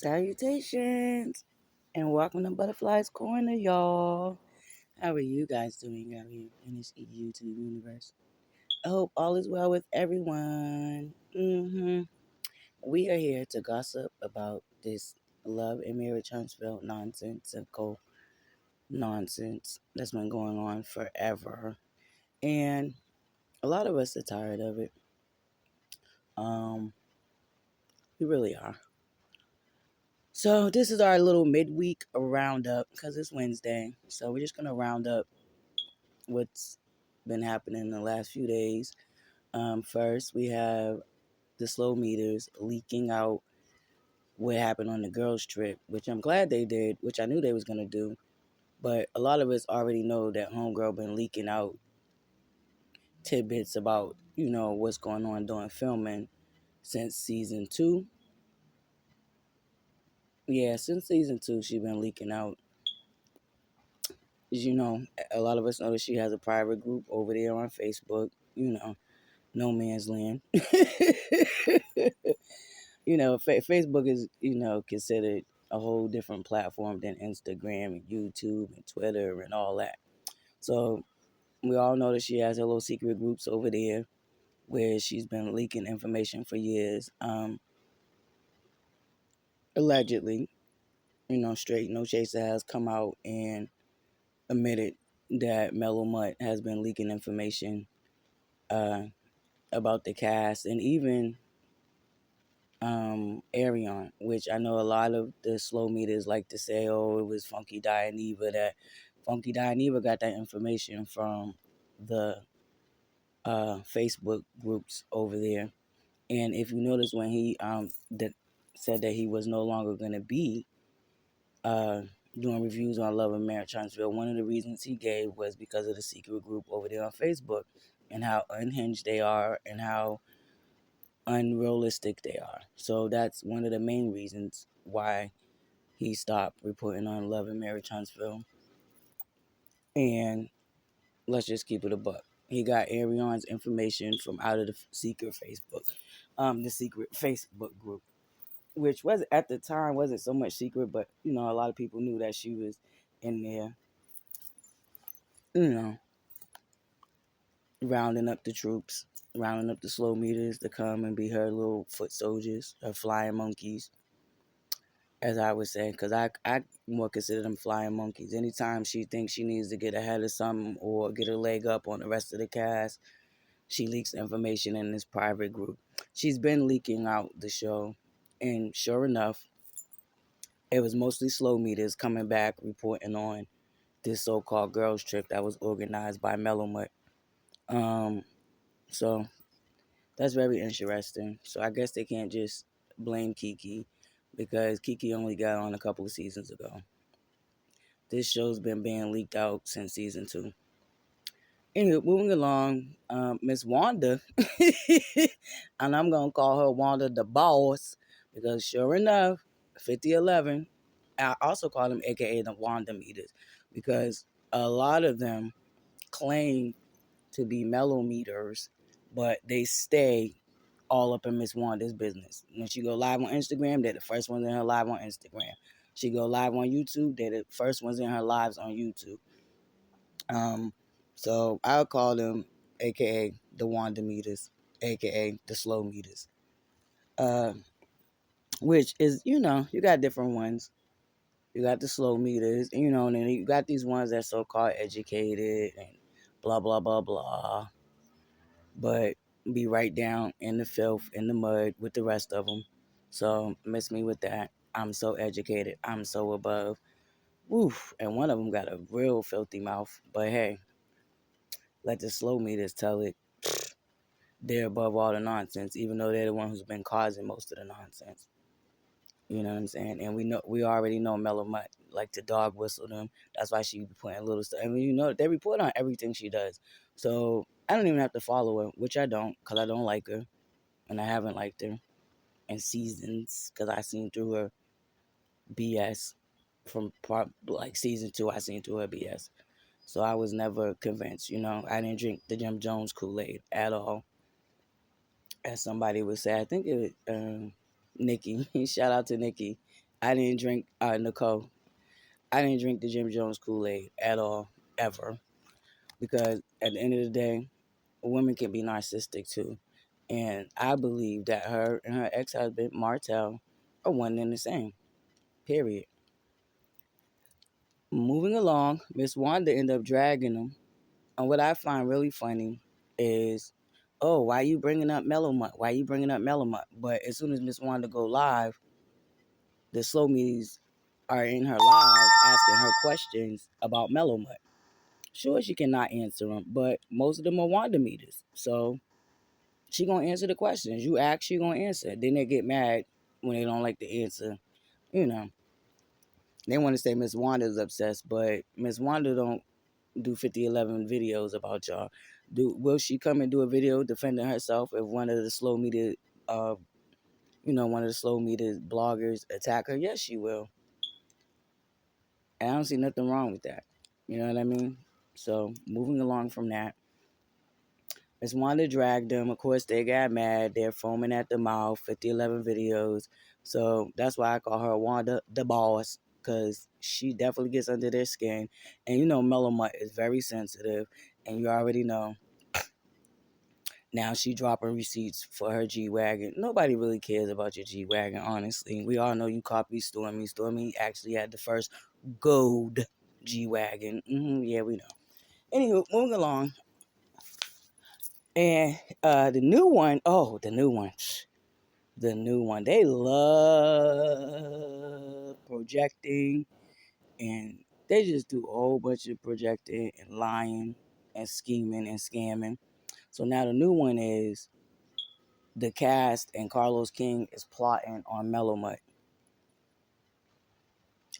Salutations and welcome to ButterFlii's Corner, y'all. How are you guys doing out here in this YouTube universe? I hope all is well with everyone. We are here to gossip about this love and marriage Huntsville nonsensical nonsense that's been going on forever. And a lot of us are tired of it. Um, we really are. So this is our little midweek roundup because it's Wednesday. So we're just gonna round up what's been happening in the last few days. First, we have the slow meters leaking out what happened on the girls' trip, which I'm glad they did, which I knew they was gonna do. But a lot of us already know that homegirl been leaking out tidbits about what's going on during filming since season 2. Yeah, since season 2, she been leaking out. A lot of us know that she has a private group over there on Facebook. No man's land. Facebook is, considered a whole different platform than Instagram and YouTube and Twitter and all that. So we all know that she has her little secret groups over there where she's been leaking information for years. Allegedly, Straight No Chaser has come out and admitted that Mellow Mutt has been leaking information about the cast and even Arion, which I know a lot of the slow meters like to say, oh, it was Funky Dianeva. That Funky Dianeva got that information from the Facebook groups over there. And if you notice when he said that he was no longer going to be uh, doing reviews on Love and Marriage Huntsville, one of the reasons he gave was because of the secret group over there on Facebook and how unhinged they are and how unrealistic they are. So that's one of the main reasons why he stopped reporting on Love and Marriage Huntsville. And let's just keep it a buck. He got Arion's information from out of the secret Facebook group, which was at the time wasn't so much secret, but a lot of people knew that she was in there, you know, rounding up the troops, rounding up the slow meters to come and be her little foot soldiers, her flying monkeys, as I would say, because I more consider them flying monkeys. Anytime she thinks she needs to get ahead of something or get a leg up on the rest of the cast, she leaks information in this private group. She's been leaking out the show, and sure enough, it was mostly slow meters coming back reporting on this so-called girls trip that was organized by Mellow Mutt. So that's very interesting. So I guess they can't just blame Kiki because Kiki only got on a couple of seasons ago. This show's been being leaked out since season 2. Anyway, moving along, Miss Wanda, and I'm going to call her Wanda the boss because sure enough, 5011, I also call them AKA the Wanda meters because a lot of them claim to be mellow meters, but they stay all up in Miss Wanda's business. When she go live on Instagram, they're the first ones in her live on Instagram. She go live on YouTube, they're the first ones in her lives on YouTube. So I'll call them AKA the Wanda meters, AKA the slow meters. Which is, you got different ones. You got the slow meters, and then you got these ones that so-called educated and blah, blah, blah, blah. But be right down in the filth, in the mud with the rest of them. So miss me with that. I'm so educated. I'm so above. Woof. And one of them got a real filthy mouth. But hey, let the slow meters tell it. They're above all the nonsense, even though they're the one who's been causing most of the nonsense. You know what I'm saying? And we already know Mellow Mutt like to dog whistle them. That's why she be putting little stuff. I mean, they report on everything she does. So I don't even have to follow her, which I don't, because I don't like her. And I haven't liked her in seasons, because I seen through her BS from like season 2. I seen through her BS. So I was never convinced, I didn't drink the Jim Jones Kool-Aid at all. As somebody would say, I think it was Nikki. Shout out to Nikki. I didn't drink Nicole. I didn't drink the Jim Jones Kool-Aid at all, ever. Because at the end of the day, women can be narcissistic too. And I believe that her and her ex-husband, Martell, are one and the same. Period. Moving along, Miss Wanda ended up dragging him. And what I find really funny is, oh, why you bringing up Mellow Mutt? Why you bringing up Mellow Mutt? But as soon as Miss Wanda go live, the slow me's are in her live asking her questions about Mellow Mutt. Sure, she cannot answer them, but most of them are Wanda meters. So she gonna answer the questions. You ask, she gonna answer. Then they get mad when they don't like the answer. You know, they want to say Miss Wanda's obsessed, but Miss Wanda don't do 5011 videos about y'all. Will she come and do a video defending herself if one of the slow meter, one of the slow meter bloggers attack her? Yes, she will. And I don't see nothing wrong with that. You know what I mean? So moving along from that, Miss Wanda dragged them. Of course, they got mad. They're foaming at the mouth. 5011 videos. So that's why I call her Wanda the boss, because she definitely gets under their skin. And you know, Mellow Mutt is very sensitive, and you already know. Now she dropping receipts for her G-Wagon. Nobody really cares about your G-Wagon, honestly. We all know you copied Stormy. Stormy actually had the first gold G-Wagon. Yeah, we know. Anywho, moving along. And the new one, oh, the new one. The new one. They love projecting, and they just do a whole bunch of projecting and lying and scheming and scamming. So now the new one is the cast and Carlos King is plotting on Mellow Mutt,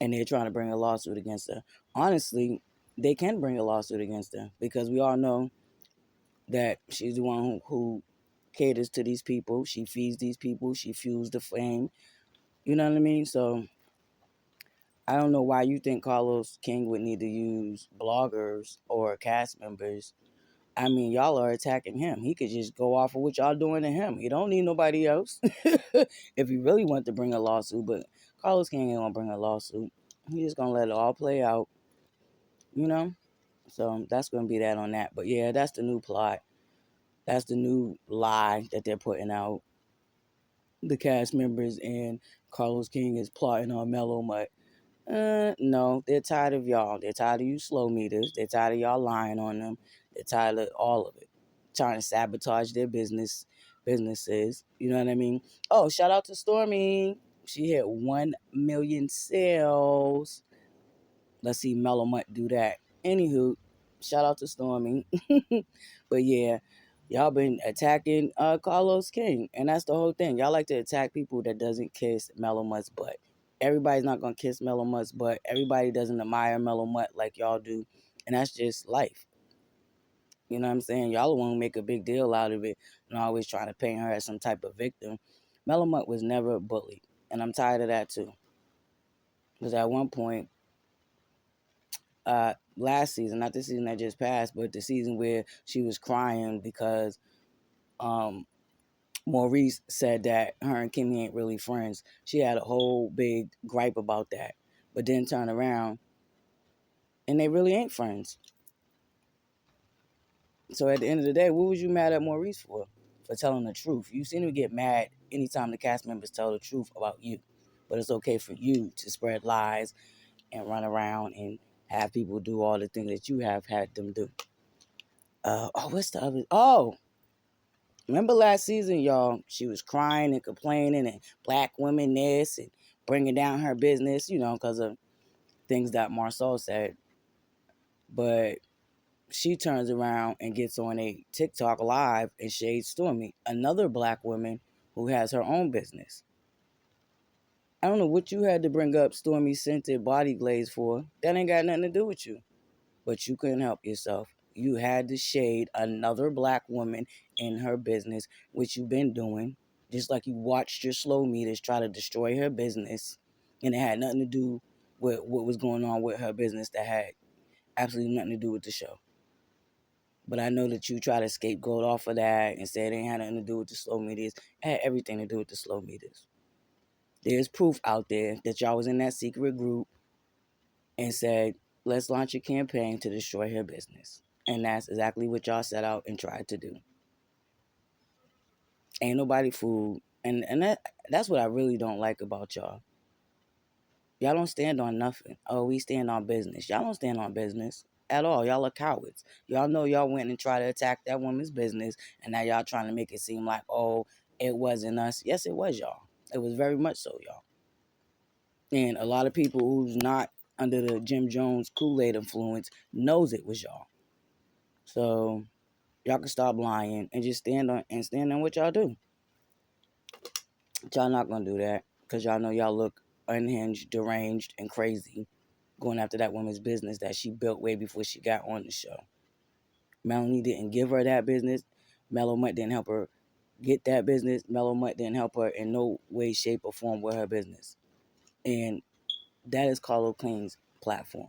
and they're trying to bring a lawsuit against her. Honestly, they can bring a lawsuit against her because we all know that she's the one who caters to these people. She feeds these people. She fuels the fame. You know what I mean? So I don't know why you think Carlos King would need to use bloggers or cast members. I mean, y'all are attacking him. He could just go off of what y'all doing to him. He don't need nobody else. If he really want to bring a lawsuit, but Carlos King ain't gonna bring a lawsuit. He just gonna let it all play out, you know? So that's gonna be that on that. But yeah, that's the new plot. That's the new lie that they're putting out. The cast members and Carlos King is plotting on Mellow Mutt. No, they're tired of y'all. They're tired of you slow meters. They're tired of y'all lying on them. They're tired of all of it. Trying to sabotage their businesses. You know what I mean? Oh, shout out to Stormy. She hit 1 million sales. Let's see Mellow Mutt do that. Anywho, shout out to Stormy. But yeah, y'all been attacking Carlos King. And that's the whole thing. Y'all like to attack people that doesn't kiss Mellow Mutt's butt. Everybody's not gonna kiss Mellow Mutt's butt. Everybody doesn't admire Mellow Mutt like y'all do. And that's just life. You know what I'm saying? Y'all want to make a big deal out of it and always trying to paint her as some type of victim. Mellow Mutt was never bullied. And I'm tired of that too. Because at one point, last season, not the season that just passed, but the season where she was crying because um, Maurice said that her and Kimmy ain't really friends. She had a whole big gripe about that, but then turn around and they really ain't friends. So at the end of the day, what was you mad at Maurice for? For telling the truth. You seem to get mad anytime the cast members tell the truth about you. But it's okay for you to spread lies and run around and have people do all the things that you have had them do. What's the other? Oh, remember last season, y'all? She was crying and complaining and black women this and bringing down her business, because of things that Marcel said. But she turns around and gets on a TikTok live and shades Stormy, another black woman who has her own business. I don't know what you had to bring up Stormy scented body glaze for. That ain't got nothing to do with you. But you couldn't help yourself. You had to shade another black woman in her business, which you've been doing. Just like you watched your slow meters try to destroy her business. And it had nothing to do with what was going on with her business that had absolutely nothing to do with the show. But I know that you try to scapegoat off of that and say it ain't had nothing to do with the slow meters. It had everything to do with the slow meters. There's proof out there that y'all was in that secret group and said, let's launch a campaign to destroy her business. And that's exactly what y'all set out and tried to do. Ain't nobody fooled. And that's what I really don't like about y'all. Y'all don't stand on nothing. Oh, we stand on business. Y'all don't stand on business at all. Y'all are cowards. Y'all know y'all went and tried to attack that woman's business, and now y'all trying to make it seem like, oh, it wasn't us. Yes, it was y'all. It was very much so y'all. And a lot of people who's not under the Jim Jones Kool-Aid influence knows it was y'all. So y'all can stop lying and just stand on what y'all do. But y'all not gonna do that because y'all know y'all look unhinged, deranged, and crazy going after that woman's business that she built way before she got on the show. Melanie didn't give her that business. Mellow Mutt didn't help her get that business. Mellow Mutt didn't help her in no way, shape, or form with her business. And that is Carlos King's platform.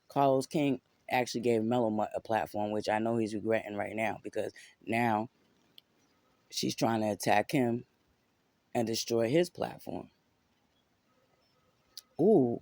Carlos King actually gave Mellow Mutt a platform, which I know he's regretting right now because now she's trying to attack him and destroy his platform. Ooh,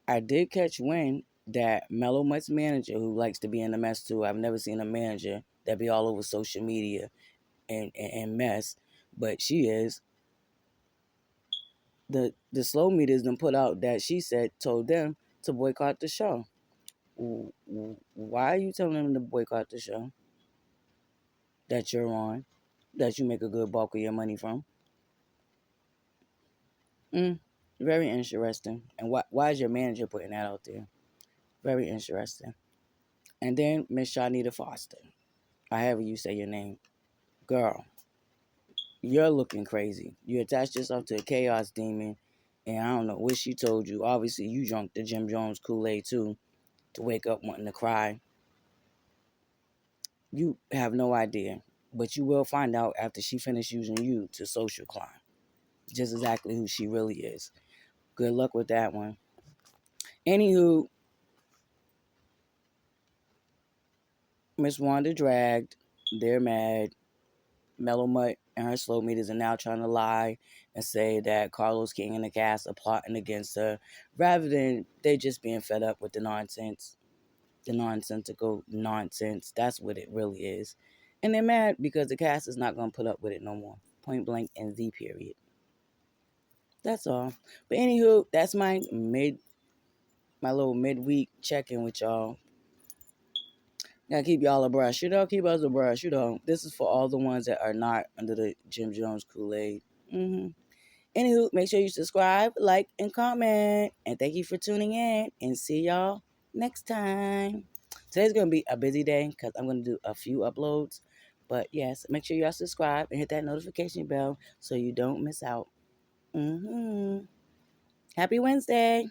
I did catch wind that Mellow Mutt's manager, who likes to be in the mess too, I've never seen a manager that be all over social media and mess, but she is. The slow meters done put out that she said told them to boycott the show. Why are you telling them to boycott the show that you're on, that you make a good bulk of your money from? Mm, very interesting. And why is your manager putting that out there? Very interesting. And then Miss Shanita Foster, however you say your name, girl, you're looking crazy. You attached yourself to a chaos demon, and I don't know what she told you. Obviously, you drunk the Jim Jones Kool-Aid too, to wake up wanting to cry. You have no idea, but you will find out after she finished using you to social climb. Just exactly who she really is. Good luck with that one. Anywho, Miss Wanda dragged. They're mad. Mellow Mutt and her slow meters are now trying to lie and say that Carlos King and the cast are plotting against her, rather than they just being fed up with the nonsense, the nonsensical nonsense. That's what it really is. And they're mad because the cast is not going to put up with it no more. Point blank and Z period. That's all. But anywho, that's my little midweek check-in with y'all. Gotta keep y'all abreast. Keep us abreast. This is for all the ones that are not under the Jim Jones Kool-Aid. Anywho, make sure you subscribe, like, and comment. And thank you for tuning in. And see y'all next time. Today's gonna be a busy day because I'm gonna do a few uploads. But yes, make sure y'all subscribe and hit that notification bell so you don't miss out. Happy Wednesday.